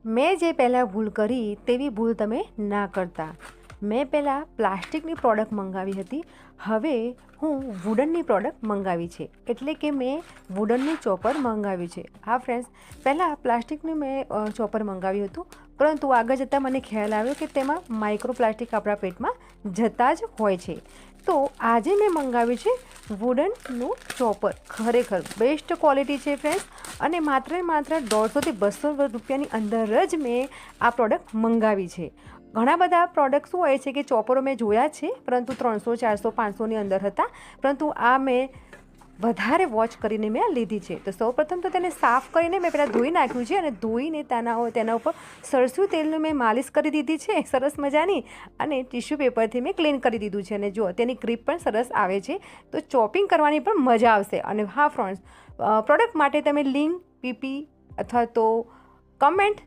મેં જે પહેલાં ભૂલ કરી તેવી ભૂલ તમે ના કરતા. મેં પહેલાં પ્લાસ્ટિકની પ્રોડક્ટ મંગાવી હતી, હવે હું વુડનની પ્રોડક્ટ મંગાવી છે, એટલે કે મેં વુડનની ચોપર મંગાવી છે. હા ફ્રેન્ડ્સ, પહેલાં પ્લાસ્ટિકની મેં ચોપર મંગાવ્યું હતું, પરંતુ આગળ જતાં મને ખ્યાલ આવ્યો કે તેમાં માઇક્રો પ્લાસ્ટિક આપણા પેટમાં જતા જ હોય છે. તો આજે મેં મંગાવ્યું છે વુડનનું ચોપર. ખરેખર બેસ્ટ ક્વોલિટી છે ફ્રેન્ડ્સ, અને માત્ર ને માત્ર 150 થી 200 રૂપિયાની અંદર જ મેં આ પ્રોડક્ટ મંગાવી છે. ઘણા બધા પ્રોડક્ટ શું હોય છે કે ચોપરો મેં જોયા છે, પરંતુ 300, 400, 500ની અંદર હતા, પરંતુ આ મેં વધારે વોચ કરીને મેં લીધી છે. તો સૌપ્રથમ તો તેને સાફ કરીને મેં પહેલાં ધોઈ નાખ્યું છે, અને ધોઈને તેના ઉપર સરસું તેલનું મેં માલિશ કરી દીધી છે સરસ મજાની, અને ટિશ્યુ પેપરથી મેં ક્લીન કરી દીધું છે. અને જો તેની ગ્રીપ પણ સરસ આવે છે, તો ચોપિંગ કરવાની પણ મજા આવશે. અને હા ફ્રેન્ડ્સ, પ્રોડક્ટ માટે તમે લિંક, પીપી અથવા તો કમેન્ટ